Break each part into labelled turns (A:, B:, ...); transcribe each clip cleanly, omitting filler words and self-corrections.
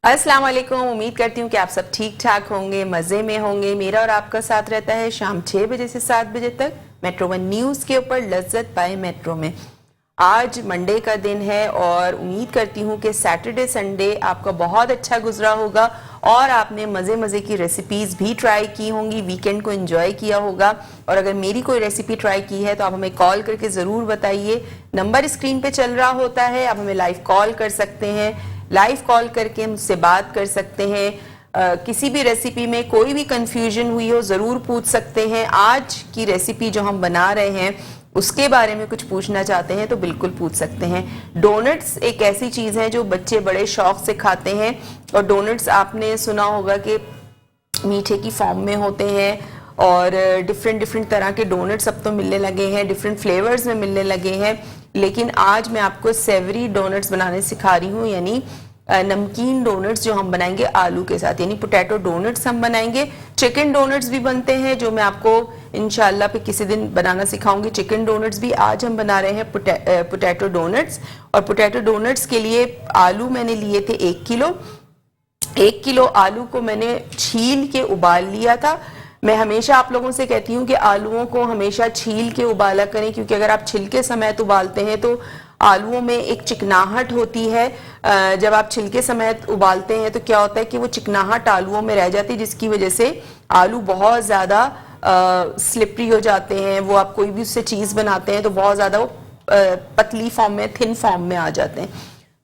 A: अस्सलाम वालेकुम। उम्मीद करती हूँ कि आप सब ठीक ठाक होंगे, मज़े में होंगे। मेरा और आपका साथ रहता है शाम 6 बजे से 7 बजे तक मेट्रो वन न्यूज़ के ऊपर लज्जत बाय मेट्रो में। आज मंडे का दिन है और उम्मीद करती हूँ कि सैटरडे संडे आपका बहुत अच्छा गुजरा होगा और आपने मज़े मज़े की रेसिपीज़ भी ट्राई की होंगी, वीकेंड को एंजॉय किया होगा। और अगर मेरी कोई रेसिपी ट्राई की है तो आप हमें कॉल करके ज़रूर बताइए। नंबर स्क्रीन पे चल रहा होता है, आप हमें लाइव कॉल कर सकते हैं, लाइव कॉल करके मुझसे बात कर सकते हैं। किसी भी रेसिपी में कोई भी कंफ्यूजन हुई हो ज़रूर पूछ सकते हैं। आज की रेसिपी जो हम बना रहे हैं उसके बारे में कुछ पूछना चाहते हैं तो बिल्कुल पूछ सकते हैं। डोनट्स एक ऐसी चीज़ है जो बच्चे बड़े शौक से खाते हैं और डोनट्स आपने सुना होगा कि मीठे की फॉर्म में होते हैं और डिफरेंट तरह के डोनट्स अब तो मिलने लगे हैं, डिफरेंट फ्लेवर्स में मिलने लगे हैं। लेकिन आज मैं आपको सेवरी डोनट्स बनाने सिखा रही हूँ, यानी नमकीन डोनट्स जो हम बनाएंगे आलू के साथ, यानी पोटैटो डोनट्स हम बनाएंगे। चिकन डोनट्स भी बनते हैं जो मैं आपको इंशाल्लाह पे किसी दिन बनाना सिखाऊंगी। चिकन डोनट्स भी आज हम बना रहे हैं पोटैटो डोनट्स। और पोटैटो डोनट्स के लिए आलू मैंने लिए थे 1 किलो। 1 किलो आलू को मैंने छील के उबाल लिया था। मैं हमेशा आप लोगों से कहती हूँ कि आलूओं को हमेशा छील के उबाला करें, क्योंकि अगर आप छिलके समेत उबालते हैं तो आलूओं में एक चिकनाहट होती है। जब आप छिलके समेत उबालते हैं तो क्या होता है कि वो चिकनाहट आलूओं में रह जाती है, जिसकी वजह से आलू बहुत ज़्यादा स्लिपरी हो जाते हैं। वो आप कोई भी उससे चीज़ बनाते हैं तो बहुत ज़्यादा वो पतली फॉर्म में, थिन फॉर्म में आ जाते हैं।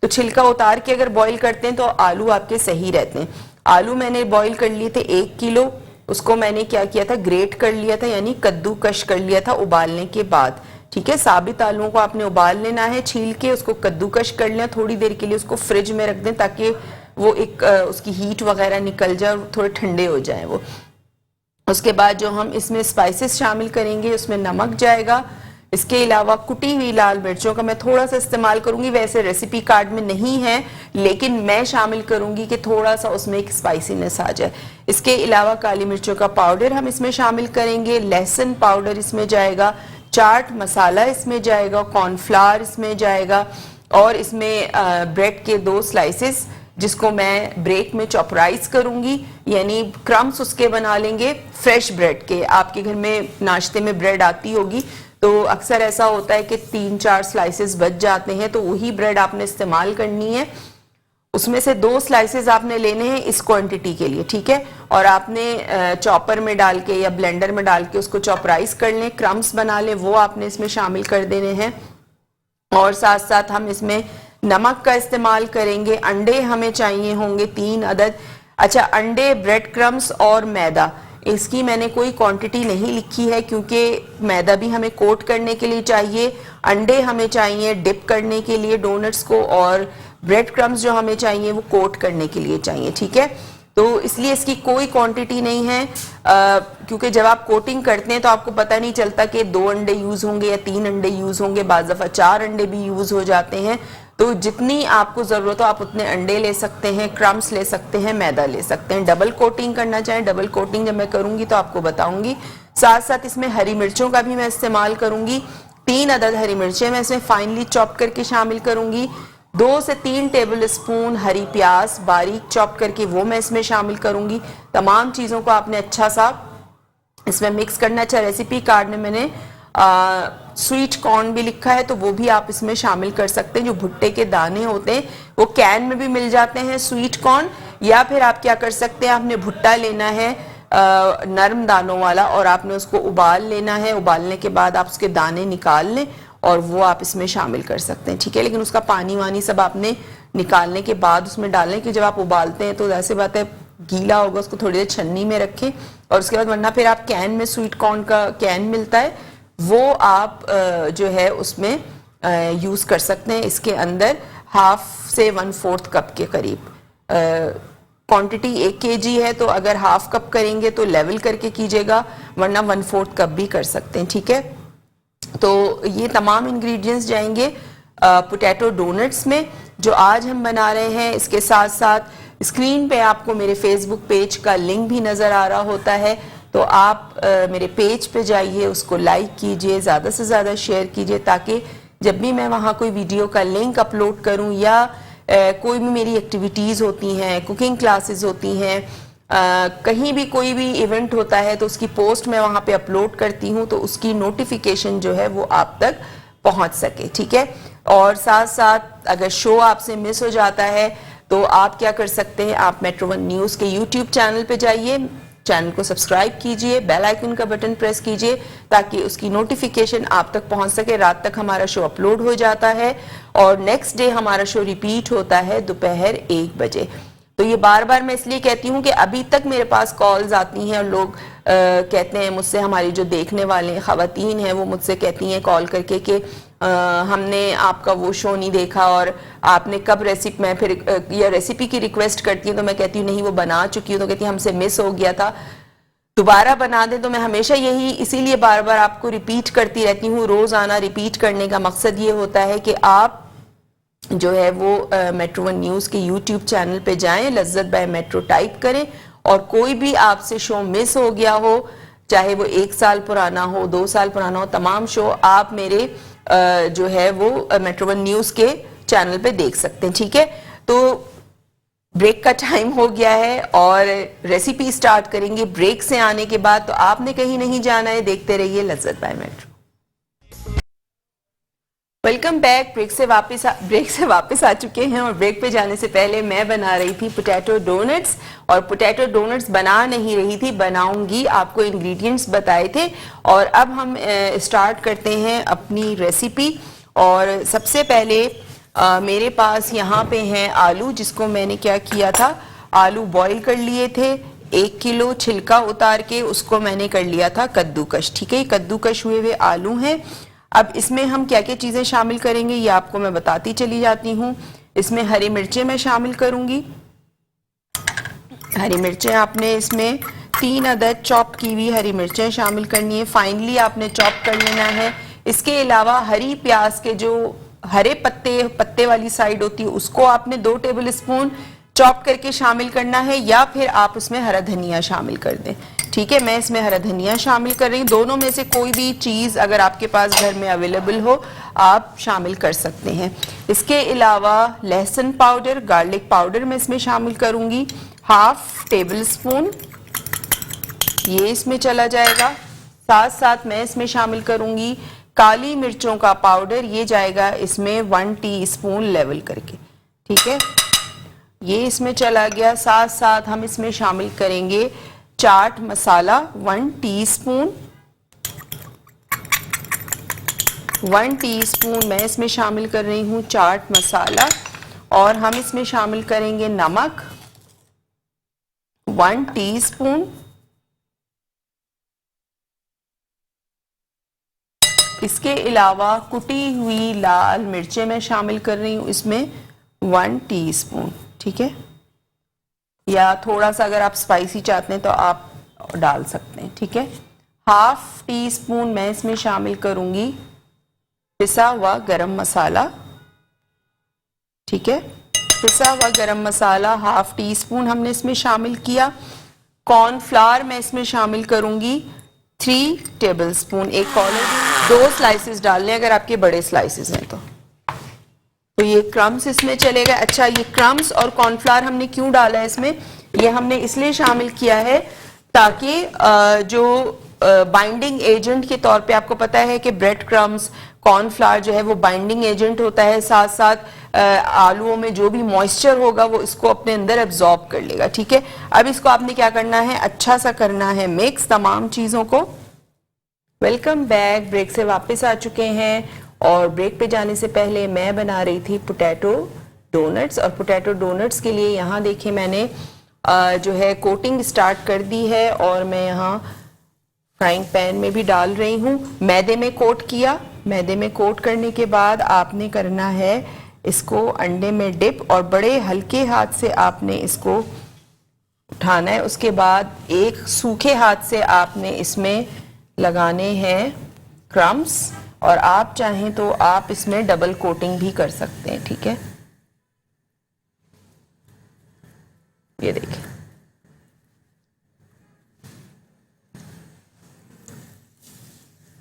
A: तो छिलका उतार के अगर बॉईल करते हैं तो आलू आपके सही रहते हैं। आलू मैंने बॉईल कर लिए थे 1 किलो। उसको मैंने क्या किया था, ग्रेट कर लिया था, यानी कद्दूकश कर लिया था उबालने के बाद। ठीक है, साबित आलूओं को आपने उबाल लेना है, छील के उसको कद्दूकश कर लेना, थोड़ी देर के लिए उसको फ्रिज में रख दें ताकि वो एक उसकी हीट वगैरह निकल जाए और थोड़े ठंडे हो जाए वो। उसके बाद जो हम इसमें स्पाइसेस शामिल करेंगे उसमें नमक जाएगा। इसके अलावा कुटी हुई लाल मिर्चों का मैं थोड़ा सा इस्तेमाल करूंगी, वैसे रेसिपी कार्ड में नहीं है लेकिन मैं शामिल करूंगी कि थोड़ा सा उसमें एक स्पाइसीनेस आ जाए। इसके अलावा काली मिर्चों का पाउडर हम इसमें शामिल करेंगे, लहसुन पाउडर इसमें जाएगा, चाट मसाला इसमें जाएगा, कॉर्नफ्लावर इसमें जाएगा और इसमें ब्रेड के 2 स्लाइसेस जिसको मैं ब्रेक में चॉपराइज करूंगी, यानी क्रम्स उसके बना लेंगे फ्रेश ब्रेड के। आपके घर में नाश्ते में ब्रेड आती होगी तो अक्सर ऐसा होता है कि 3-4 स्लाइसेस बच जाते हैं, तो वही ब्रेड आपने इस्तेमाल करनी है। उसमें से 2 स्लाइसेस आपने लेने हैं इस क्वांटिटी के लिए, ठीक है। और आपने चॉपर में डाल के या ब्लेंडर में डाल के उसको चॉपराइज कर लें, क्रम्स बना लें, वो आपने इसमें शामिल कर देने हैं। और साथ साथ हम इसमें नमक का इस्तेमाल करेंगे। अंडे हमें चाहिए होंगे 3 अदद। अच्छा, अंडे, ब्रेड क्रम्स और मैदा, इसकी मैंने कोई क्वांटिटी नहीं लिखी है क्योंकि मैदा भी हमें कोट करने के लिए चाहिए, अंडे हमें चाहिए डिप करने के लिए डोनट्स को, और ब्रेड क्रम्स जो हमें चाहिए वो कोट करने के लिए चाहिए, ठीक है। तो इसलिए इसकी कोई क्वांटिटी नहीं है क्योंकि जब आप कोटिंग करते हैं तो आपको पता नहीं चलता कि 2 अंडे यूज़ होंगे या 3 अंडे यूज़ होंगे, बाज़ दफ़ा 4 अंडे भी यूज़ हो जाते हैं। तो जितनी आपको ज़रूरत हो आप उतने अंडे ले सकते हैं, क्रम्स ले सकते हैं, मैदा ले सकते हैं। डबल कोटिंग करना चाहें, डबल कोटिंग जब मैं करूँगी तो आपको बताऊँगी। साथ साथ इसमें हरी मिर्चों का भी मैं इस्तेमाल करूँगी। 3 अदद हरी मिर्चें मैं इसमें फाइनली चॉप करके शामिल करूँगी। 2 से 3 टेबल स्पून हरी प्याज बारीक चॉप करके वो मैं इसमें शामिल करूँगी। तमाम चीज़ों को आपने अच्छा सा इसमें मिक्स करना। अच्छा, रेसिपी कार्ड में मैंने स्वीट कॉर्न भी लिखा है तो वो भी आप इसमें शामिल कर सकते हैं। जो भुट्टे के दाने होते हैं वो कैन में भी मिल जाते हैं स्वीट कॉर्न, या फिर आप क्या कर सकते हैं, आपने भुट्टा लेना है नरम दानों वाला और आपने उसको उबाल लेना है। उबालने के बाद आप उसके दाने निकाल लें और वो आप इसमें शामिल कर सकते हैं, ठीक है। लेकिन उसका पानी वानी सब आपने निकालने के बाद उसमें डालने की, जब आप उबालते हैं तो ऐसी बात है गीला होगा, उसको थोड़ी देर छन्नी में रखें और उसके बाद, वरना फिर आप कैन में स्वीट कॉर्न का कैन मिलता है वो आप जो है उसमें यूज़ कर सकते हैं। इसके अंदर 1/2 से 1/4 कप के करीब क्वांटिटी 1 kg है, तो अगर 1/2 कप करेंगे तो लेवल करके कीजिएगा, वरना 1/4 कप भी कर सकते हैं, ठीक है। तो ये तमाम इंग्रेडिएंट्स जाएंगे पोटैटो डोनट्स में जो आज हम बना रहे हैं। इसके साथ साथ स्क्रीन पे आपको मेरे फेसबुक पेज का लिंक भी नज़र आ रहा होता है, तो आप मेरे पेज पे जाइए, उसको लाइक कीजिए, ज़्यादा से ज़्यादा शेयर कीजिए ताकि जब भी मैं वहाँ कोई वीडियो का लिंक अपलोड करूँ या कोई भी मेरी एक्टिविटीज़ होती हैं, कुकिंग क्लासेस होती हैं, कहीं भी कोई भी इवेंट होता है तो उसकी पोस्ट मैं वहाँ पे अपलोड करती हूँ, तो उसकी नोटिफिकेशन जो है वो आप तक पहुँच सके, ठीक है। और साथ साथ अगर शो आपसे मिस हो जाता है तो आप क्या कर सकते हैं, आप मेट्रो वन न्यूज़ के यूट्यूब चैनल पे जाइए, चैनल को सब्सक्राइब कीजिए, बेल आइकन का बटन प्रेस कीजिए ताकि उसकी नोटिफिकेशन आप तक पहुंच सके। रात तक हमारा शो अपलोड हो जाता है और नेक्स्ट डे हमारा शो रिपीट होता है दोपहर 1 बजे। तो ये बार बार मैं इसलिए कहती हूँ कि अभी तक मेरे पास कॉल्स आती हैं और लोग कहते हैं मुझसे, हमारी जो देखने वाले ख़वातीन हैं वो मुझसे कहती हैं कॉल करके कि हमने आपका वो शो नहीं देखा और आपने कब रेसिपी, मैं फिर या रेसिपी की रिक्वेस्ट करती हूँ तो मैं कहती हूँ नहीं वो बना चुकी हूँ, तो कहती है हमसे मिस हो गया था, दोबारा बना दें। तो मैं हमेशा यही इसीलिए बार बार आपको रिपीट करती रहती हूँ। रोज़ाना रिपीट करने का मकसद ये होता है कि आप जो है वो मेट्रो वन न्यूज़ के यूट्यूब चैनल पे जाएं, लज्जत बाय मेट्रो टाइप करें और कोई भी आपसे शो मिस हो गया हो, चाहे वो 1 साल पुराना हो, 2 साल पुराना हो, तमाम शो आप मेरे जो है वो मेट्रो वन न्यूज़ के चैनल पे देख सकते हैं, ठीक है। तो ब्रेक का टाइम हो गया है और रेसिपी स्टार्ट करेंगे ब्रेक से आने के बाद, तो आपने कहीं नहीं जाना है, देखते रहिए लज्जत by metro. Welcome back. Break से वापस आ चुके हैं और ब्रेक पे जाने से पहले मैं बना रही थी पोटैटो डोनट्स, और पोटैटो डोनट्स बना नहीं रही थी, बनाऊंगी, आपको इंग्रेडिएंट्स बताए थे। और अब हम स्टार्ट करते हैं अपनी रेसिपी। और सबसे पहले मेरे पास यहाँ पे हैं आलू, जिसको मैंने क्या किया था, आलू बॉईल कर लिए थे। 1 किलो छिलका उतार के उसको मैंने कर लिया था कद्दूकश, ठीक है। कद्दूकश हुए हुए आलू हैं। अब इसमें हम क्या क्या चीज़ें शामिल करेंगे ये आपको मैं बताती चली जाती हूँ। इसमें हरी मिर्चें मैं शामिल करूँगी। हरी मिर्चें आपने इसमें 3 अदद चॉप की हुई हरी मिर्चें शामिल करनी है, फाइनली आपने चॉप कर लेना है। इसके अलावा हरी प्याज के जो हरे पत्ते वाली साइड होती है उसको आपने 2 टेबल स्पून चॉप करके शामिल करना है, या फिर आप उसमें हरा धनिया शामिल कर दें, ठीक है। मैं इसमें हरा धनिया शामिल कर रही हूँ। दोनों में से कोई भी चीज़ अगर आपके पास घर में अवेलेबल हो आप शामिल कर सकते हैं। इसके अलावा लहसुन पाउडर, गार्लिक पाउडर मैं इसमें शामिल करूँगी, 1/2 टेबल स्पून ये इसमें चला जाएगा। साथ साथ मैं इसमें शामिल करूँगी काली मिर्चों का पाउडर, ये जाएगा इसमें 1 टीस्पून लेवल करके, ठीक है, ये इसमें चला गया। साथ साथ हम इसमें शामिल करेंगे चाट मसाला 1 टीस्पून, 1 टीस्पून मैं इसमें शामिल कर रही हूँ चाट मसाला। और हम इसमें शामिल करेंगे नमक 1 टीस्पून। इसके अलावा कुटी हुई लाल मिर्चें मैं शामिल कर रही हूँ इसमें 1 टीस्पून, ठीक है, या थोड़ा सा अगर आप स्पाइसी चाहते हैं तो आप डाल सकते हैं, ठीक है। 1/2 टीस्पून मैं इसमें शामिल करूंगी पिसा हुआ गरम मसाला, ठीक है, पिसा हुआ गरम मसाला 1/2 टीस्पून हमने इसमें शामिल किया। कॉर्नफ्लावर मैं इसमें शामिल करूंगी 3 टेबल स्पून, एक कॉर्नर 2 स्लाइसेस डालने अगर आपके बड़े स्लाइसेस हैं तो ये क्रम्स इसमें चलेगा। अच्छा, ये क्रम्स और कॉर्नफ्लावर हमने क्यों डाला है इसमें, ये हमने इसलिए शामिल किया है ताकि जो बाइंडिंग एजेंट के तौर पे, आपको पता है कि ब्रेड क्रम्स, कॉर्नफ्लावर जो है वो बाइंडिंग एजेंट होता है, साथ साथ आलूओं में जो भी मॉइस्चर होगा वो इसको अपने अंदर एब्जॉर्ब कर लेगा, ठीक है। अब इसको आपने क्या करना है, अच्छा सा करना है मिक्स तमाम चीज़ों को। Welcome back. ब्रेक से वापस आ चुके हैं और ब्रेक पे जाने से पहले मैं बना रही थी पोटैटो डोनट्स, और पोटैटो डोनट्स के लिए यहाँ देखिए मैंने जो है कोटिंग स्टार्ट कर दी है और मैं यहाँ फ्राइंग पैन में भी डाल रही हूँ। मैदे में कोट किया, मैदे में कोट करने के बाद आपने करना है इसको अंडे में डिप, और बड़े हल्के हाथ से आपने इसको उठाना है। उसके बाद एक सूखे हाथ से आपने इसमें लगाने हैं क्रम्स, और आप चाहें तो आप इसमें डबल कोटिंग भी कर सकते हैं, ठीक है। ये देखिए,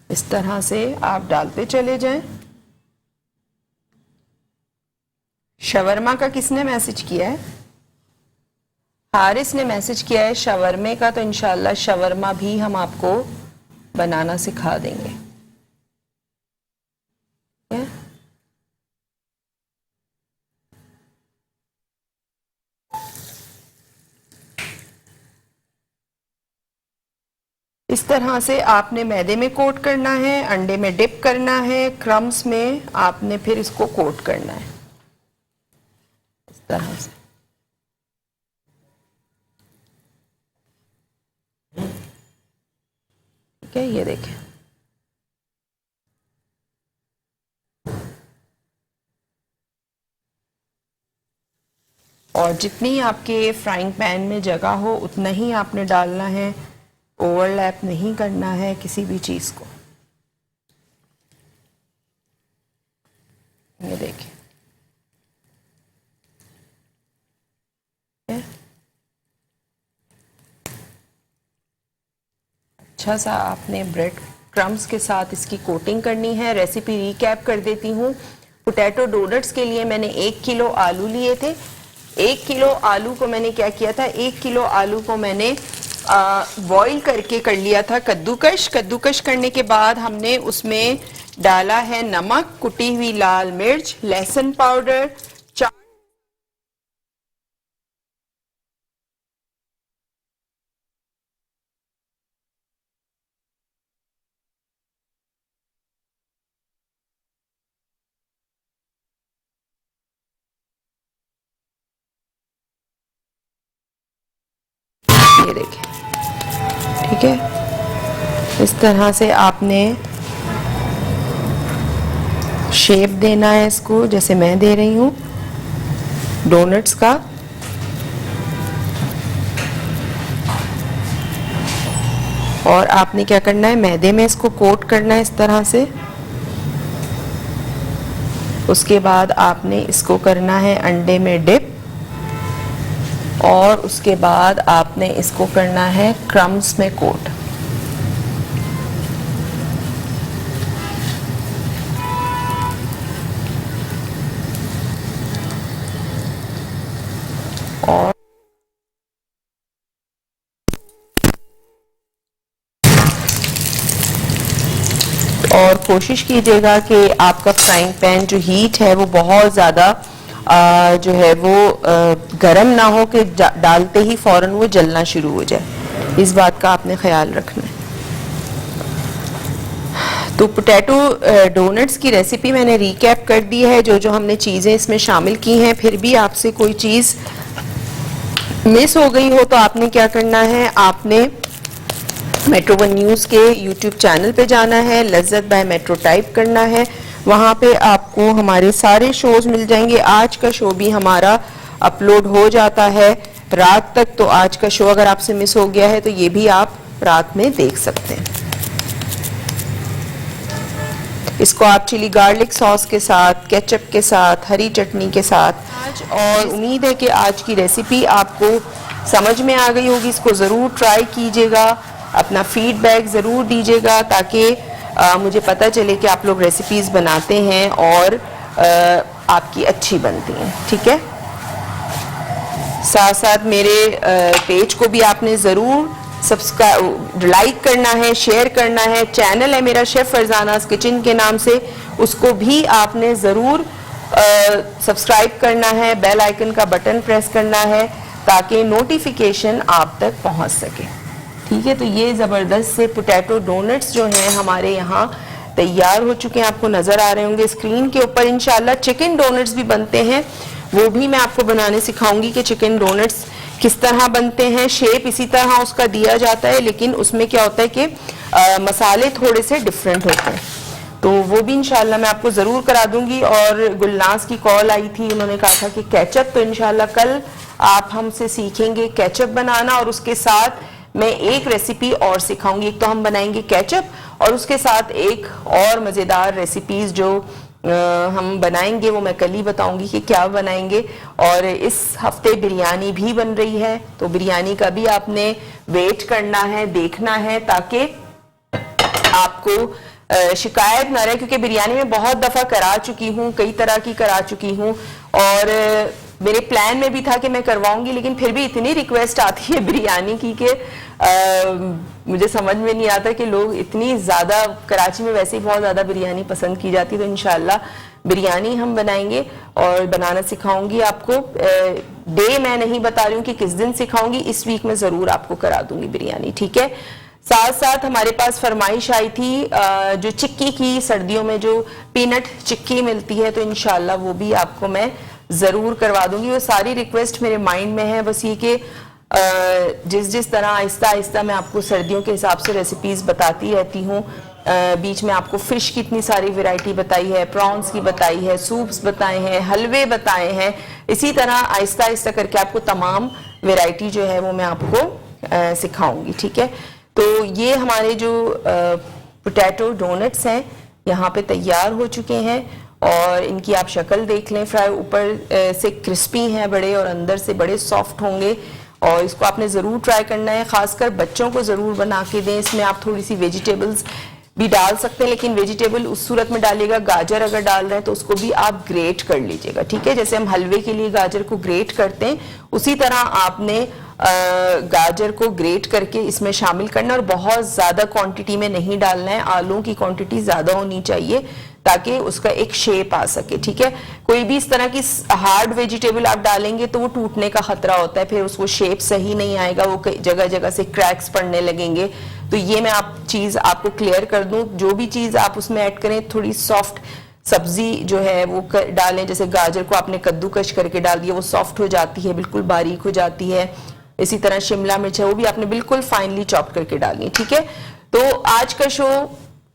A: इस तरह से आप डालते चले जाएं। शवरमा का किसने मैसेज किया है? हारिस ने मैसेज किया है शवरमे का, तो इंशाल्लाह शवरमा भी हम आपको बनाना सिखा देंगे। इस तरह से आपने मैदे में कोट करना है, अंडे में डिप करना है, क्रम्स में आपने फिर इसको कोट करना है इस तरह से। ठीक है, ये देखें। और जितनी आपके फ्राइंग पैन में जगह हो उतना ही आपने डालना है, ओवरलैप नहीं करना है किसी भी चीज को। ये देखिए, अच्छा सा आपने ब्रेड क्रम्स के साथ इसकी कोटिंग करनी है। रेसिपी रिकैप कर देती हूँ। पोटैटो डोनट्स के लिए मैंने 1 किलो आलू लिए थे। 1 किलो आलू को मैंने क्या किया था, 1 किलो आलू को मैंने बॉईल करके कर लिया था कद्दूकश करने के बाद हमने उसमें डाला है नमक, कुटी हुई लाल मिर्च, लहसुन पाउडर, ये देखिए। ठीक है, इस तरह से आपने शेप देना है इसको, जैसे मैं दे रही हूँ डोनट्स का। और आपने क्या करना है, मैदे में इसको कोट करना है इस तरह से। उसके बाद आपने इसको करना है अंडे में डिप, और उसके बाद आपने इसको करना है क्रम्स में कोट। और कोशिश कीजिएगा कि आपका फ्राइंग पैन जो हीट है वो बहुत ज़्यादा जो है वो गरम ना हो कि डालते ही फौरन वो जलना शुरू हो जाए। इस बात का आपने ख्याल रखना है। तो पोटैटो डोनट्स की रेसिपी मैंने रिकैप कर दी है, जो जो हमने चीज़ें इसमें शामिल की हैं। फिर भी आपसे कोई चीज़ मिस हो गई हो तो आपने क्या करना है, आपने मेट्रो वन न्यूज़ के यूट्यूब चैनल पे जाना है, लज्जत बाय मेट्रो टाइप करना है। वहाँ पे आपको हमारे सारे शोज मिल जाएंगे। आज का शो भी हमारा अपलोड हो जाता है रात तक, तो आज का शो अगर आपसे मिस हो गया है तो ये भी आप रात में देख सकते हैं। इसको आप चिली गार्लिक सॉस के साथ, केचप के साथ, हरी चटनी के साथ, और उम्मीद है कि आज की रेसिपी आपको समझ में आ गई होगी। इसको ज़रूर ट्राई कीजिएगा, अपना फीडबैक ज़रूर दीजिएगा ताकि मुझे पता चले कि आप लोग रेसिपीज़ बनाते हैं और आपकी अच्छी बनती हैं। ठीक है, साथ साथ मेरे पेज को भी आपने ज़रूर सब्सक्राइब, लाइक करना है, शेयर करना है। चैनल है मेरा शेफ फरजानास किचन के नाम से, उसको भी आपने ज़रूर सब्सक्राइब करना है, बेल आइकन का बटन प्रेस करना है ताकि नोटिफिकेशन आप तक पहुंच सके। ठीक है, तो ये ज़बरदस्त से पोटैटो डोनट्स जो हैं हमारे यहाँ तैयार हो चुके हैं, आपको नज़र आ रहे होंगे स्क्रीन के ऊपर। इंशाल्लाह चिकन डोनट्स भी बनते हैं, वो भी मैं आपको बनाने सिखाऊंगी कि चिकन डोनट्स किस तरह बनते हैं। शेप इसी तरह उसका दिया जाता है, लेकिन उसमें क्या होता है कि मसाले थोड़े से डिफरेंट होते हैं, तो वो भी इंशाल्लाह मैं आपको ज़रूर करा दूंगी। और गुलनाज की कॉल आई थी, उन्होंने कहा था कि केचप, तो इंशाल्लाह कल आप हमसे सीखेंगे केचप बनाना, और उसके साथ मैं एक रेसिपी और सिखाऊंगी। एक तो हम बनाएंगे केचप, और उसके साथ एक और मज़ेदार रेसिपीज़ जो हम बनाएंगे वो मैं कल ही बताऊंगी कि क्या बनाएंगे। और इस हफ्ते बिरयानी भी बन रही है, तो बिरयानी का भी आपने वेट करना है, देखना है, ताकि आपको शिकायत ना रहे, क्योंकि बिरयानी में बहुत दफ़ा करा चुकी हूँ, कई तरह की करा चुकी हूँ, और मेरे प्लान में भी था कि मैं करवाऊंगी, लेकिन फिर भी इतनी रिक्वेस्ट आती है बिरयानी की कि मुझे समझ में नहीं आता कि लोग इतनी ज़्यादा, कराची में वैसे ही बहुत ज़्यादा बिरयानी पसंद की जाती है, तो इंशाल्लाह बिरयानी हम बनाएंगे और बनाना सिखाऊंगी आपको। डे मैं नहीं बता रही हूँ कि किस दिन सिखाऊंगी, इस वीक में ज़रूर आपको करा दूंगी बिरयानी, ठीक है। साथ साथ हमारे पास फरमाइश आई थी जो चिक्की की, सर्दियों में जो पीनट चिक्की मिलती है, तो इंशाल्लाह वो भी आपको मैं ज़रूर करवा दूंगी। वो सारी रिक्वेस्ट मेरे माइंड में है, बस ये कि जिस तरह आहिस्ता आहिस्ता मैं आपको सर्दियों के हिसाब से रेसिपीज़ बताती रहती हूँ। बीच में आपको फ़िश की इतनी सारी वैरायटी बताई है, प्रॉन्स की बताई है, सूप्स बताए हैं, हलवे बताए हैं, इसी तरह आहिस्ता आहिस्ता करके आपको तमाम वैरायटी जो है वो मैं आपको सिखाऊंगी, ठीक है। तो ये हमारे जो पोटैटो डोनट्स हैं यहाँ पे तैयार हो चुके हैं और इनकी आप शक्ल देख लें, फ्राई ऊपर से क्रिस्पी हैं बड़े और अंदर से बड़े सॉफ्ट होंगे, और इसको आपने ज़रूर ट्राई करना है। ख़ासकर बच्चों को ज़रूर बना के दें। इसमें आप थोड़ी सी वेजिटेबल्स भी डाल सकते हैं, लेकिन वेजिटेबल उस सूरत में डालिएगा, गाजर अगर डाल रहे हैं तो उसको भी आप ग्रेट कर लीजिएगा, ठीक है। जैसे हम हलवे के लिए गाजर को ग्रेट करते हैं, उसी तरह आपने गाजर को ग्रेट करके इसमें शामिल करना, और बहुत ज़्यादा क्वांटिटी में नहीं डालना है। आलूओं की क्वांटिटी ज़्यादा होनी चाहिए ताकि उसका एक शेप आ सके, ठीक है। कोई भी इस तरह की हार्ड वेजिटेबल आप डालेंगे तो वो टूटने का खतरा होता है, फिर उसको शेप सही नहीं आएगा, वो जगह जगह से क्रैक्स पड़ने लगेंगे। तो ये मैं चीज़ आपको क्लियर कर दूं, जो भी चीज़ आप उसमें ऐड करें थोड़ी सॉफ्ट सब्जी जो है वो डालें। जैसे गाजर को आपने कद्दूकश करके डाल दिया, वो सॉफ्ट हो जाती है, बिल्कुल बारीक हो जाती है। इसी तरह शिमला मिर्च है, वो भी आपने बिल्कुल फाइनली चॉप करके डालनी, ठीक है। तो आज का शो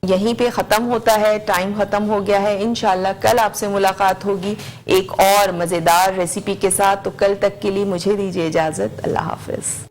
A: यहीं पे ख़त्म होता है, टाइम ख़त्म हो गया है। इंशाल्लाह कल आपसे मुलाकात होगी एक और मज़ेदार रेसिपी के साथ। तो कल तक के लिए मुझे दीजिए इजाज़त। अल्लाह हाफ़िज़।